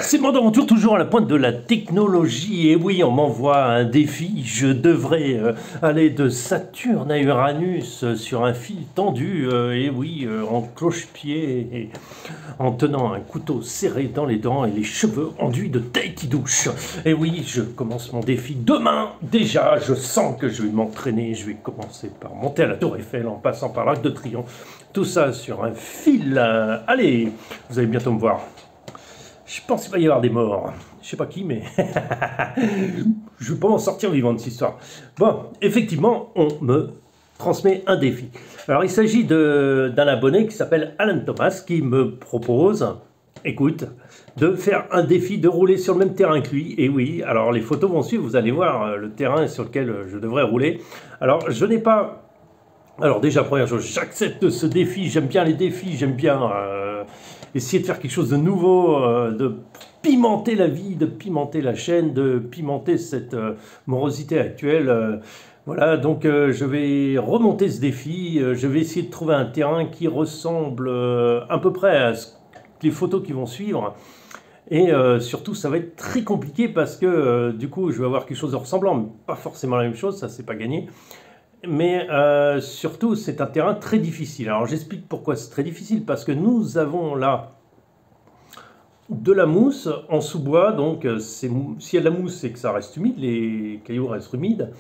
C'est mon aventure toujours à la pointe de la technologie. Et oui, on m'envoie un défi. Je devrais aller de Saturne à Uranus sur un fil tendu. Et oui, en cloche-pied et en tenant un couteau serré dans les dents et les cheveux enduits de thé qui douche. Et oui, je commence mon défi demain. Déjà, je sens que je vais m'entraîner. Je vais commencer par monter à la Tour Eiffel en passant par l'Arc de Triomphe. Tout ça sur un fil. Allez, vous allez bientôt me voir. Je pense qu'il va y avoir des morts. Je sais pas qui, mais je ne vais pas m'en sortir vivant de cette histoire. Bon, effectivement, on me transmet un défi. Alors, il s'agit d'un abonné qui s'appelle Alan Thomas qui me propose, écoute, de faire un défi de rouler sur le même terrain que lui. Et oui, alors les photos vont suivre, vous allez voir le terrain sur lequel je devrais rouler. Alors, je n'ai pas... Alors déjà, première chose, j'accepte ce défi, j'aime bien les défis, j'aime bien essayer de faire quelque chose de nouveau, de pimenter la vie, de pimenter la chaîne, de pimenter cette morosité actuelle. Voilà, donc je vais remonter ce défi, je vais essayer de trouver un terrain qui ressemble à peu près à les photos qui vont suivre. Et surtout, ça va être très compliqué parce que du coup, je vais avoir quelque chose de ressemblant, mais pas forcément la même chose, ça c'est pas gagné. Mais surtout, c'est un terrain très difficile. Alors, j'explique pourquoi c'est très difficile. Parce que nous avons là de la mousse en sous-bois. Donc, s'il y a de la mousse, c'est que ça reste humide. Les cailloux restent humides.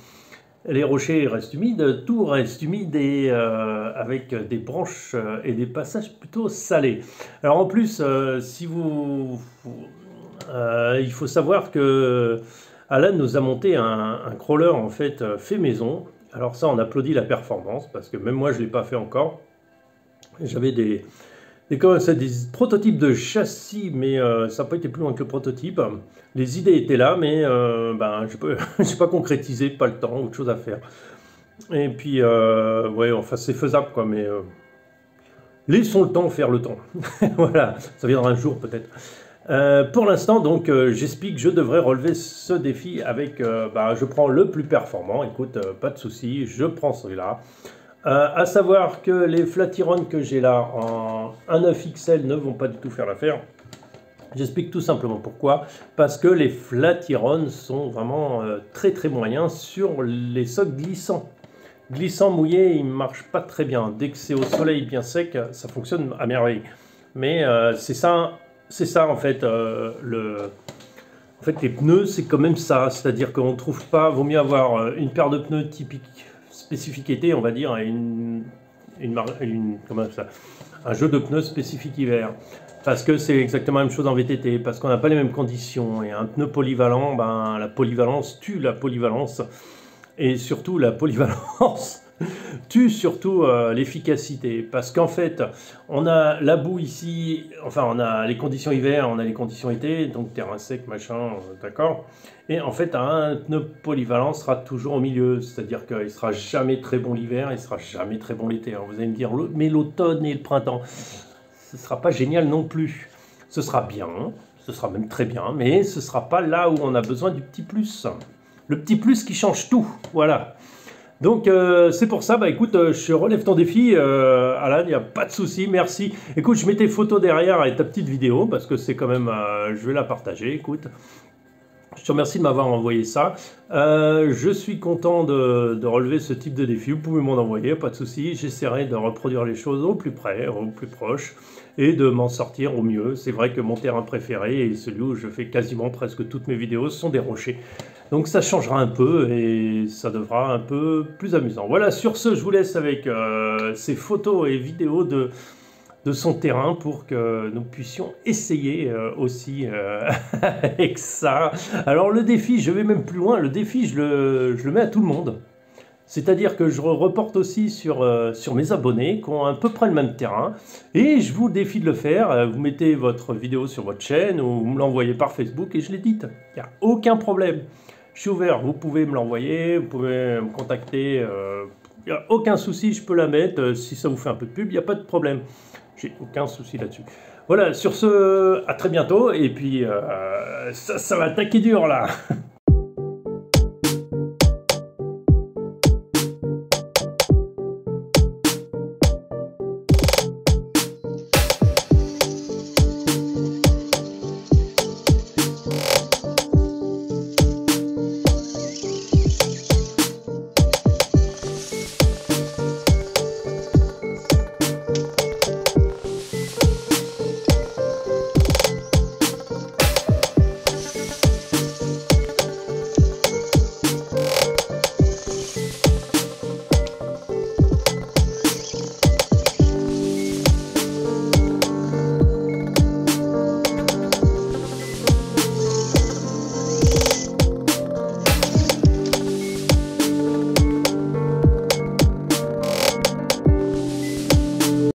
Les rochers restent humides. Tout reste humide et avec des branches et des passages plutôt salés. Alors, en plus, il faut savoir que Alan nous a monté un crawler, en fait, fait maison. Alors ça, on applaudit la performance, parce que même moi, je ne l'ai pas fait encore. J'avais des prototypes de châssis, mais ça n'a pas été plus loin que le prototype. Les idées étaient là, mais je n'ai pas concrétisé, pas le temps, autre chose à faire. Et puis, ouais, enfin, c'est faisable, quoi, mais laissons le temps faire le temps. Voilà, ça viendra un jour, peut-être. Pour l'instant, donc, j'explique que je devrais relever ce défi avec, je prends le plus performant, écoute, pas de souci, je prends celui-là. À savoir que les Flatiron que j'ai là en 1.9 XL ne vont pas du tout faire l'affaire. J'explique tout simplement pourquoi. Parce que les Flatiron sont vraiment très très moyens sur les socs glissants. Glissant mouillé, ils ne marchent pas très bien. Dès que c'est au soleil bien sec, ça fonctionne à merveille. Mais c'est ça. C'est ça en fait, les pneus c'est quand même ça, c'est-à-dire qu'on ne trouve pas, vaut mieux avoir une paire de pneus typique, spécifique été on va dire, et comment ça, un jeu de pneus spécifique hiver, parce que c'est exactement la même chose en VTT, parce qu'on n'a pas les mêmes conditions, et un pneu polyvalent, la polyvalence tue la polyvalence, et surtout la polyvalence tue surtout l'efficacité, parce qu'en fait on a la boue ici, enfin on a les conditions hiver, on a les conditions été, donc terrain sec, machin, d'accord, et en fait un pneu polyvalent sera toujours au milieu, c'est-à-dire qu'il sera jamais très bon l'hiver, il sera jamais très bon l'été. Alors vous allez me dire, mais l'automne et le printemps, ce sera pas génial non plus, ce sera bien, ce sera même très bien, mais ce sera pas là où on a besoin du petit plus, le petit plus qui change tout, voilà. Donc c'est pour ça, écoute, je relève ton défi, Alan, il n'y a pas de souci, merci. Écoute, je mets tes photos derrière et ta petite vidéo, parce que c'est quand même, je vais la partager, écoute. Je te remercie de m'avoir envoyé ça. Je suis content de relever ce type de défi, vous pouvez m'en envoyer, pas de souci. J'essaierai de reproduire les choses au plus près, au plus proche, et de m'en sortir au mieux. C'est vrai que mon terrain préféré, et celui où je fais quasiment presque toutes mes vidéos, sont des rochers. Donc ça changera un peu et ça devra un peu plus amusant. Voilà, sur ce, je vous laisse avec ces photos et vidéos de son terrain pour que nous puissions essayer aussi avec ça. Alors le défi, je vais même plus loin, le défi, je le mets à tout le monde. C'est-à-dire que je reporte aussi sur mes abonnés qui ont à peu près le même terrain. Et je vous défie de le faire. Vous mettez votre vidéo sur votre chaîne ou vous me l'envoyez par Facebook et je l'édite. Il n'y a aucun problème. Je suis ouvert, vous pouvez me l'envoyer, vous pouvez me contacter. Il n'y a aucun souci, je peux la mettre. Si ça vous fait un peu de pub, il n'y a pas de problème. J'ai aucun souci là-dessus. Voilà, sur ce, à très bientôt. Et puis, ça va attaquer dur là.